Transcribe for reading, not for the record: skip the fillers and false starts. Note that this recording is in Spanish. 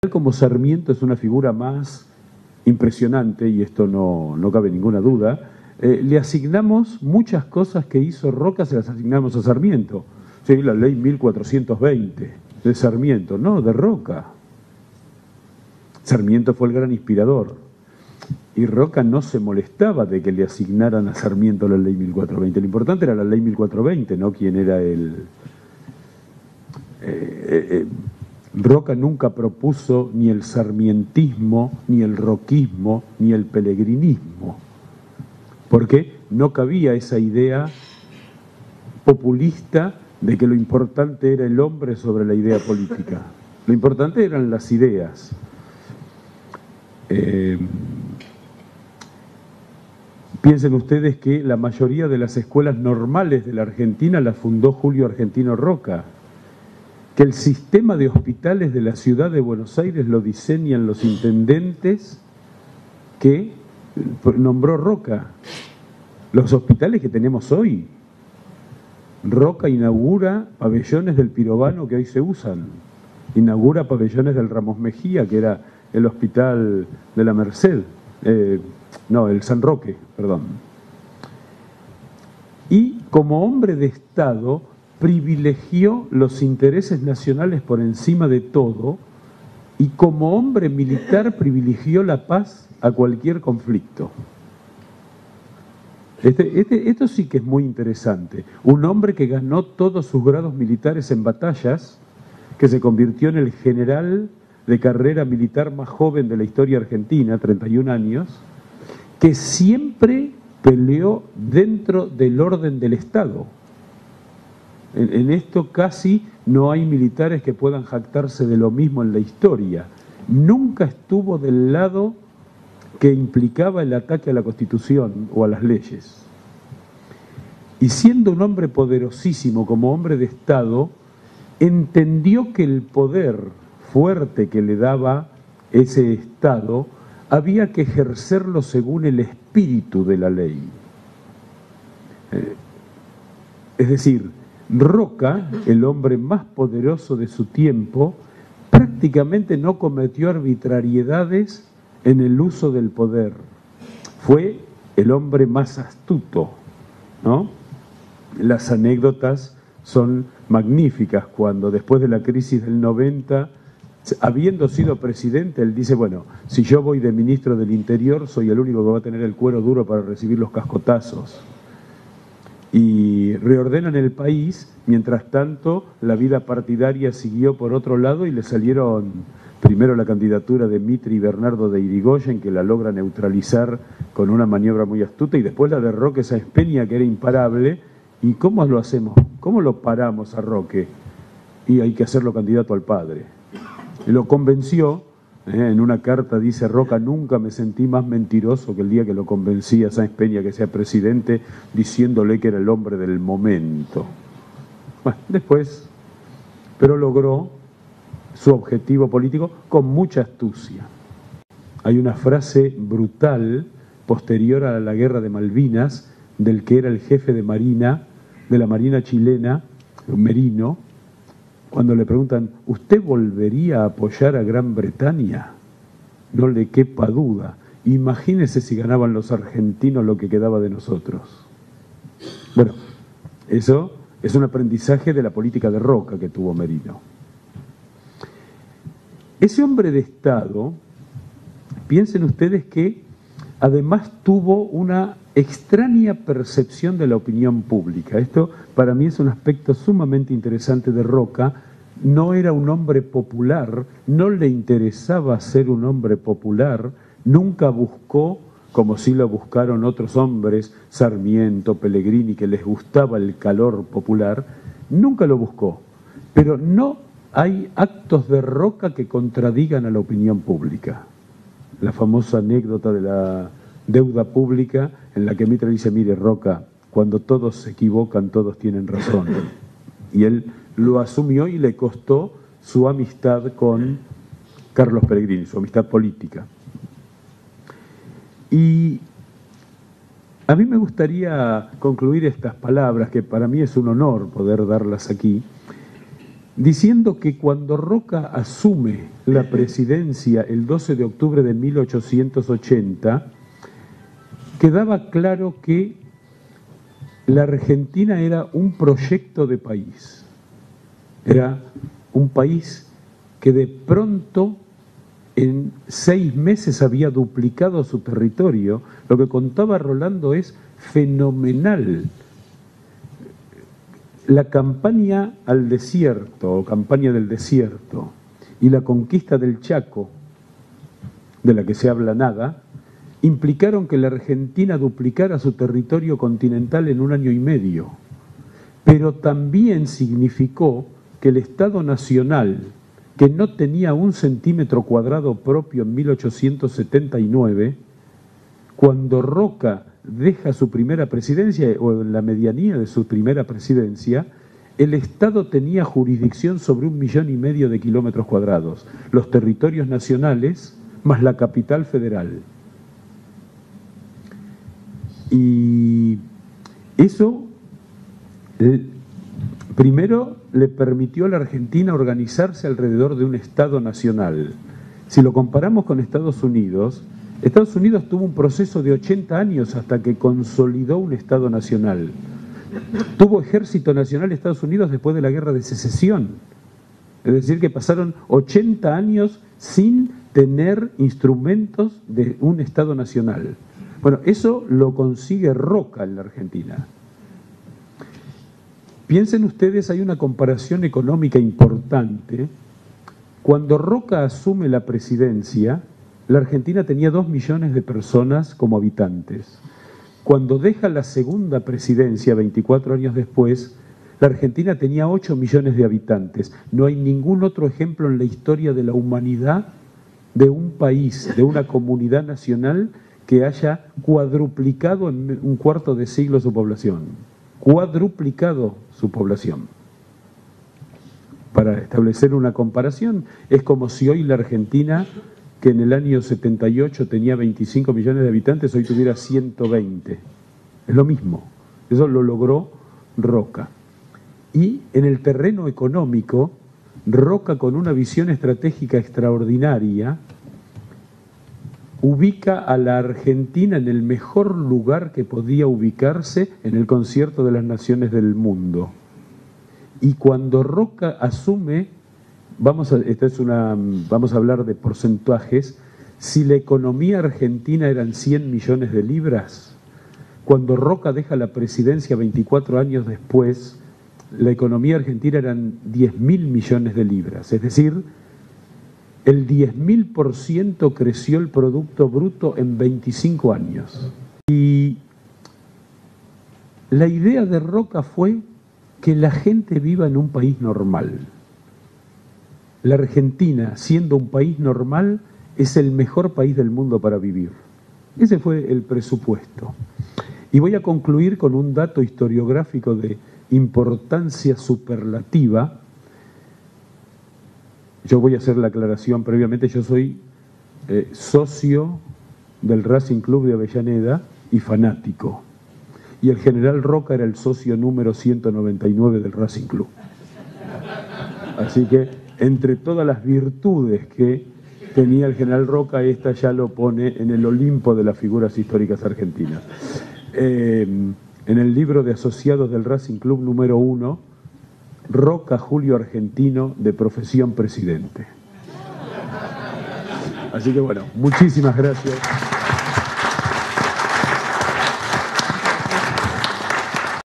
como Sarmiento es una figura más impresionante, y esto no cabe ninguna duda, le asignamos muchas cosas que hizo Roca, se las asignamos a Sarmiento. Sí, la ley 1420 de Sarmiento, no, de Roca. Sarmiento fue el gran inspirador. Y Roca no se molestaba de que le asignaran a Sarmiento la ley 1420. Lo importante era la ley 1420, no quién era el... Roca nunca propuso ni el sarmientismo, ni el roquismo, ni el pelegrinismo, porque no cabía esa idea populista de que lo importante era el hombre sobre la idea política. Lo importante eran las ideas. Piensen ustedes que la mayoría de las escuelas normales de la Argentina las fundó Julio Argentino Roca, que el sistema de hospitales de la ciudad de Buenos Aires lo diseñan los intendentes que nombró Roca. Los hospitales que tenemos hoy, Roca inaugura pabellones del Pirovano que hoy se usan, inaugura pabellones del Ramos Mejía, que era el hospital de la Merced, el San Roque, perdón. Y como hombre de Estado, privilegió los intereses nacionales por encima de todo, y como hombre militar privilegió la paz a cualquier conflicto. Esto sí que es muy interesante. Un hombre que ganó todos sus grados militares en batallas, que se convirtió en el general de carrera militar más joven de la historia argentina, 31 años, que siempre peleó dentro del orden del Estado. En esto casi no hay militares que puedan jactarse de lo mismo en la historia. Nunca estuvo del lado que implicaba el ataque a la Constitución o a las leyes. Y siendo un hombre poderosísimo como hombre de Estado, entendió que el poder fuerte que le daba ese Estado había que ejercerlo según el espíritu de la ley. Es decir, Roca, el hombre más poderoso de su tiempo, prácticamente no cometió arbitrariedades en el uso del poder. Fue el hombre más astuto, ¿no? Las anécdotas son magníficas cuando después de la crisis del 90, habiendo sido presidente, él dice, bueno, si yo voy de ministro del Interior, soy el único que va a tener el cuero duro para recibir los cascotazos. Y reordenan el país, mientras tanto la vida partidaria siguió por otro lado y le salieron primero la candidatura de Mitri y Bernardo de Irigoyen, que la logra neutralizar con una maniobra muy astuta, y después la de Roque Sáenz Peña, que era imparable. ¿Y cómo lo hacemos? ¿Cómo lo paramos a Roque? Y hay que hacerlo candidato al padre. Y lo convenció, en una carta dice, Roca, nunca me sentí más mentiroso que el día que lo convencí a Sáenz Peña que sea presidente, diciéndole que era el hombre del momento. Bueno, después, pero logró su objetivo político con mucha astucia. Hay una frase brutal, posterior a la guerra de Malvinas, del que era el jefe de Marina, de la Marina chilena, Merino, cuando le preguntan, ¿usted volvería a apoyar a Gran Bretaña? No le quepa duda. Imagínese si ganaban los argentinos lo que quedaba de nosotros. Bueno, eso es un aprendizaje de la política de Roca que tuvo Merino. Ese hombre de Estado, piensen ustedes que además tuvo una extraña percepción de la opinión pública. Esto para mí es un aspecto sumamente interesante de Roca. No era un hombre popular, no le interesaba ser un hombre popular, nunca buscó, como sí lo buscaron otros hombres, Sarmiento, Pellegrini, que les gustaba el calor popular, nunca lo buscó. Pero no hay actos de Roca que contradigan a la opinión pública. La famosa anécdota de la deuda pública, en la que Mitre dice, mire Roca, cuando todos se equivocan, todos tienen razón. Y él lo asumió y le costó su amistad con Carlos Pellegrini, su amistad política. Y a mí me gustaría concluir estas palabras, que para mí es un honor poder darlas aquí, diciendo que cuando Roca asume la presidencia el 12 de octubre de 1880, quedaba claro que la Argentina era un proyecto de país. Era un país que de pronto en 6 meses había duplicado su territorio. Lo que contaba Rolando es fenomenal. La campaña al desierto, o campaña del desierto, y la conquista del Chaco, de la que se habla nada, implicaron que la Argentina duplicara su territorio continental en 1 año y medio. Pero también significó que el Estado Nacional, que no tenía 1 centímetro cuadrado propio en 1879, cuando Roca deja su primera presidencia, o en la medianía de su primera presidencia, el Estado tenía jurisdicción sobre 1,5 millones de kilómetros cuadrados, los territorios nacionales más la capital federal. Y eso primero le permitió a la Argentina organizarse alrededor de un Estado nacional. Si lo comparamos con Estados Unidos tuvo un proceso de 80 años hasta que consolidó un Estado nacional. Tuvo ejército nacional Estados Unidos después de la Guerra de Secesión. Es decir, que pasaron 80 años sin tener instrumentos de un Estado nacional. Bueno, eso lo consigue Roca en la Argentina. Piensen ustedes, hay una comparación económica importante. Cuando Roca asume la presidencia, la Argentina tenía 2 millones de personas como habitantes. Cuando deja la segunda presidencia, 24 años después, la Argentina tenía 8 millones de habitantes. No hay ningún otro ejemplo en la historia de la humanidad de un país, de una comunidad nacional que haya cuadruplicado en 1/4 de siglo su población. Cuadruplicado su población. Para establecer una comparación, es como si hoy la Argentina, que en el año 78 tenía 25 millones de habitantes, hoy tuviera 120. Es lo mismo. Eso lo logró Roca. Y en el terreno económico, Roca, con una visión estratégica extraordinaria, ubica a la Argentina en el mejor lugar que podía ubicarse en el concierto de las naciones del mundo. Y cuando Roca asume, vamos a hablar de porcentajes, si la economía argentina eran 100 millones de libras, cuando Roca deja la presidencia 24 años después, la economía argentina eran 10.000 millones de libras, es decir, el 10.000% creció el Producto Bruto en 25 años. Y la idea de Roca fue que la gente viva en un país normal. La Argentina, siendo un país normal, es el mejor país del mundo para vivir. Ese fue el presupuesto. Y voy a concluir con un dato historiográfico de importancia superlativa. Yo voy a hacer la aclaración previamente, yo soy socio del Racing Club de Avellaneda y fanático. Y el general Roca era el socio número 199 del Racing Club. Así que, entre todas las virtudes que tenía el general Roca, esta ya lo pone en el Olimpo de las figuras históricas argentinas. En el libro de asociados del Racing Club número 1, Roca Julio Argentino, de profesión presidente. Así que bueno, muchísimas gracias.